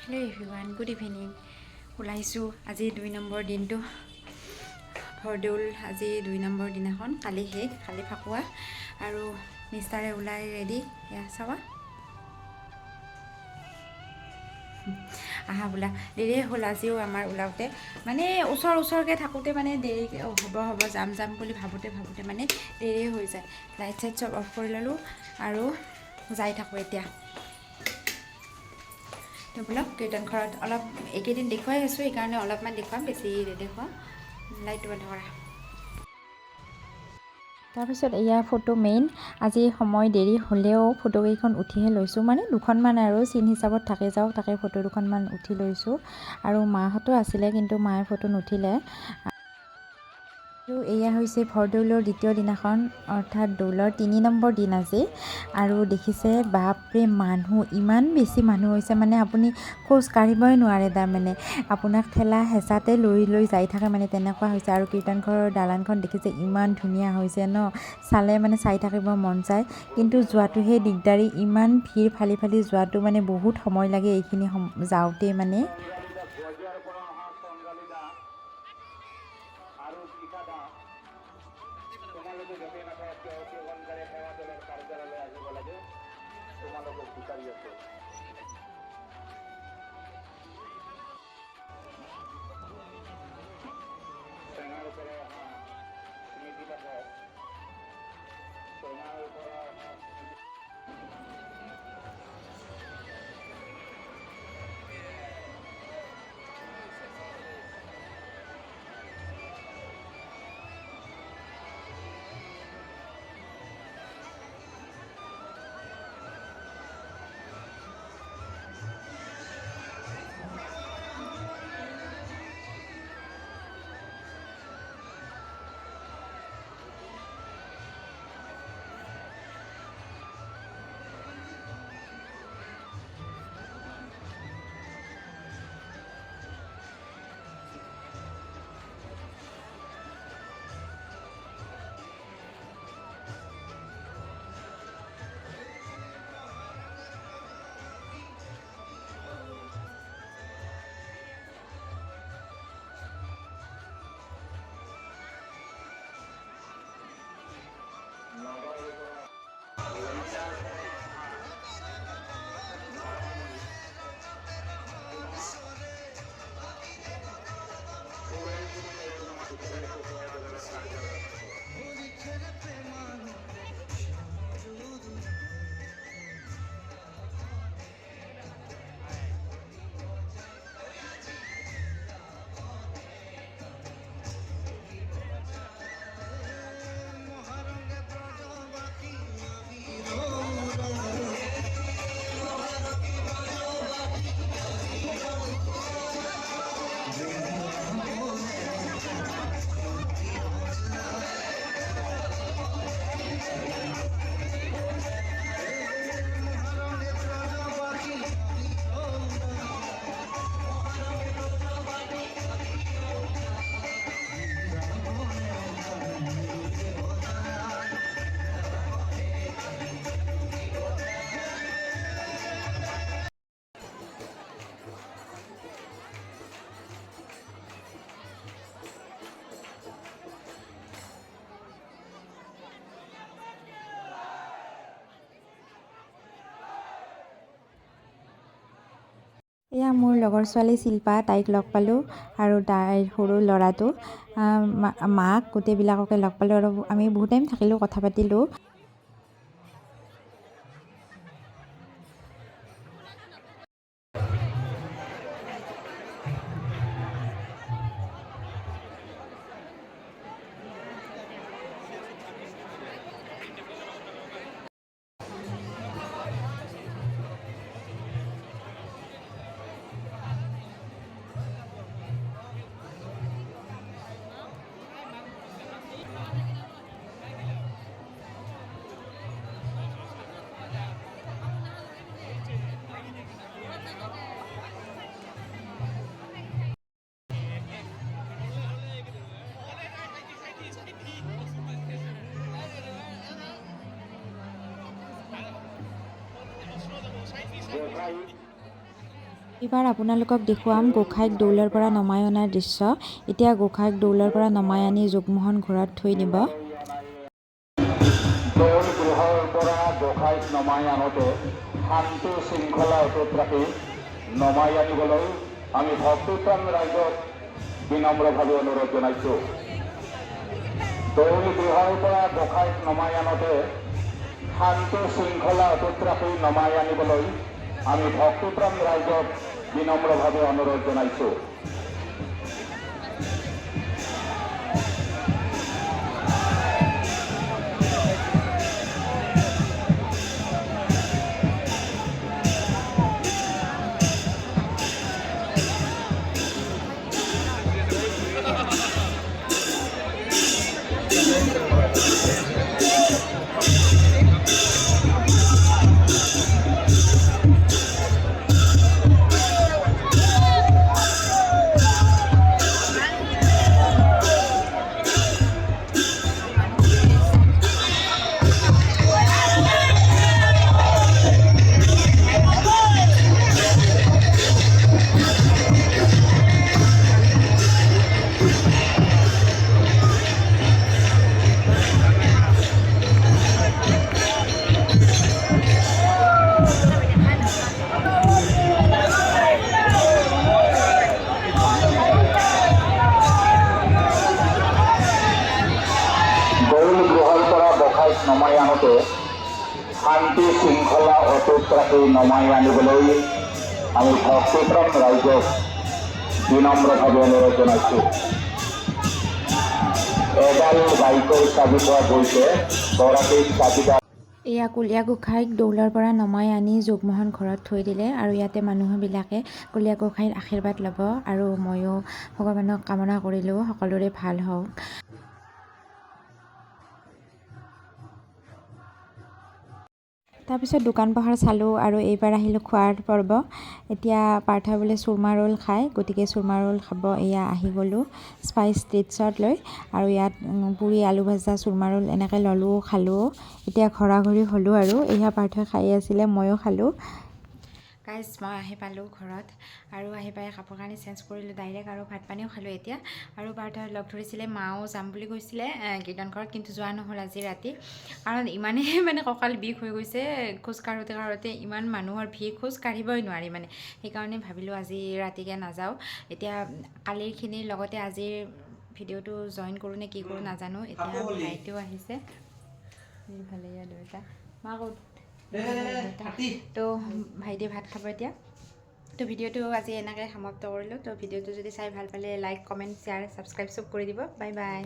Hello' everyone, good evening. ওলাইছোঁ আজি 2 number দিনটো। বৰদেউল আজি 2 নম্বৰ দিনাখন, কালি শেষ, কালি ফাকুৱা। আৰু মিষ্টাৰে ওলাই ৰেডি, এয়া চাবা আহা বোলা। দেৰিয়ে হ'ল আজিও আমাৰ ওলাওঁতে, মানে ওচৰকৈ থাকোঁতে মানে দেৰি হ'ব যাম বুলি ভাবোঁতে মানে দেৰিয়ে হৈ যায়। লাইট চাইট চব অফ কৰি ল'লোঁ আৰু যাই থাকোঁ এতিয়া। তো বোলক কীৰ্তন ঘৰত অলপ এইকেইদিন দেখুৱাই আছোঁ, সেইকাৰণে অলপমান দেখুৱাম, বেছি নেদেখুৱাম। লাইটটো বন্ধ কৰা। তাৰপিছত এয়া ফটো মেইন। আজি সময় দেৰি হ'লেও ফটোকেইখন উঠিহে লৈছোঁ, মানে দুখনমান আৰু চিন হিচাপত থাকি যাওক, তাকে ফটো দুখনমান উঠি লৈছোঁ। আৰু মাহঁতো আছিলে, কিন্তু মায়ে ফটো নুঠিলে। আৰু এয়া হৈছে বৰদৌলৰ দ্বিতীয় দিনাখন, অৰ্থাৎ দৌলৰ 3 নম্বৰ দিন আজি। আৰু দেখিছে বাপৰে, মানুহ ইমান বেছি মানুহ হৈছে, মানে আপুনি খোজ কাঢ়িবই নোৱাৰে, তাৰমানে আপোনাক ঠেলা হেঁচাতে লৈ যাই থাকে, মানে তেনেকুৱা হৈছে। আৰু কীৰ্তনঘৰৰ দালানখন দেখিছে ইমান ধুনীয়া হৈছে ন, চালে মানে চাই থাকিব মন যায়। কিন্তু যোৱাটোহে দিগদাৰী, ইমান ভিৰ ফালি যোৱাটো, মানে বহুত সময় লাগে এইখিনি যাওঁতে মানে। এয়া মোৰ লগৰ ছোৱালী শিল্পা, তাইক লগ পালোঁ। আৰু তাইৰ সৰু ল'ৰাটো, মাক, গোটেইবিলাককে লগ পালোঁ। আৰু আমি বহুত টাইম থাকিলোঁ, কথা পাতিলোঁ। এইবাৰ আপোনালোকক দেখুৱাম গোসাঁইক দৌলৰ পৰা নমাই অনাৰ দৃশ্য। এতিয়া গোসাঁইক দৌলৰ পৰা নমাই আনি যোগমোহন ঘৰত থৈ দিব। দৌল গৃহৰ পৰা গোসাঁইক নমাই আনোতে শান্তি শৃংখলা অটুট ৰাখি নমাই আনিবলৈ আমি ভক্তিপ্ৰাণ ৰাইজক বিনম্ৰভাৱে অনুৰোধ জনাইছোঁ। দৌল গৃহৰ পৰা গোসাঁইক নমাই আনোতে শান্তি শৃংখলা অটুট ৰাখি নমাই আনিবলৈ আমি ভক্তিপ্ৰাণ ৰাইজক বিনম্ৰভাৱে অনুৰোধ জনাইছোঁ। নমাই আনোতে শান্তি শৃংখলা অটুট ৰাখি নমাই আনিবলৈ আমি ভক্তিপ্ৰাণ ৰাইজক বিনম্ৰভাৱে অনুৰোধ জনাইছোঁ। এডাল বাইকৰ চাবি পোৱা গৈছে, গৰাকীক চাবিদাৰ। এয়া কলীয়া গোসাঁইক দৌলৰ পৰা নমাই আনি যোগমোহন ঘৰত থৈ দিলে আৰু ইয়াতে মানুহবিলাকে কলীয়া গোসাঁইৰ আশীৰ্বাদ ল'ব আৰু ময়ো ভগৱানক কামনা কৰিলোঁ সকলোৰে ভাল হওক। তাৰপিছত দোকান পোহাৰ চালোঁ আৰু এইবাৰ আহিলোঁ খোৱাৰ পৰ্ব। এতিয়া পাৰ্থই বোলে চুৰমা ৰোল খায়, গতিকে চুৰমা ৰোল খাব এয়া আহি গ'লোঁ স্পাইচ ষ্ট্ৰীটছত লৈ। আৰু ইয়াত পুৰি আলু ভাজা চুৰমা ৰোল এনেকৈ ল'লোঁ খালোঁ। এতিয়া ঘৰা-ঘৰি হ'লোঁ আৰু এয়া পাৰ্থই খাই আছিলে, ময়ো খালোঁ। গাইজ মই আহি পালোঁ ঘৰত আৰু আহি পাই কাপোৰ কানি চেঞ্জ কৰিলোঁ ডাইৰেক্ট আৰু ভাত পানীও খালোঁ এতিয়া। আৰু পাৰ্থই লগ ধৰিছিলে, মাও যাম বুলি কৈছিলে কীৰ্তন ঘৰত, কিন্তু যোৱা নহ'ল আজি ৰাতি। কাৰণ ইমানেই মানে কঁকাল বিষ হৈ গৈছে খোজ কাঢ়োঁতে ইমান মানুহৰ ভিৰ, খোজ কাঢ়িবই নোৱাৰি মানে। সেইকাৰণে ভাবিলোঁ আজি ৰাতিকৈ নাযাওঁ। এতিয়া কালিৰখিনিৰ লগতে আজিৰ ভিডিঅ'টো জইন কৰোঁ নে কি কৰোঁ নাজানো। এতিয়া ভাইটিও আহিছে, ভালে দুটা মা ক'ত তো ভাইটি ভাত খাব এতিয়া। তো ভিডিঅ'টো আজি এনেকৈ সমাপ্ত কৰিলোঁ। তো ভিডিঅ'টো যদি চাই ভাল পালে লাইক, কমেণ্ট, শ্বেয়াৰ, ছাবস্ক্ৰাইব চব কৰি দিব। Bye bye.